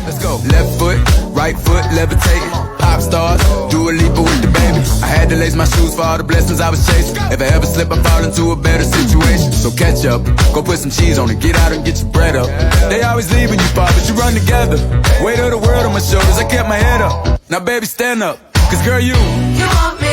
Let's go. Left foot, right foot, levitating. Pop stars, do a leap with the baby. I had to lace my shoes for all the blessings I was chasing. If I ever slip, I fall into a better situation. So catch up, go put some cheese on it, get out and get your bread up. They always leave when you fall, but you run together. Weight of the world on my shoulders, I kept my head up. Now baby, stand up, cause girl, you want me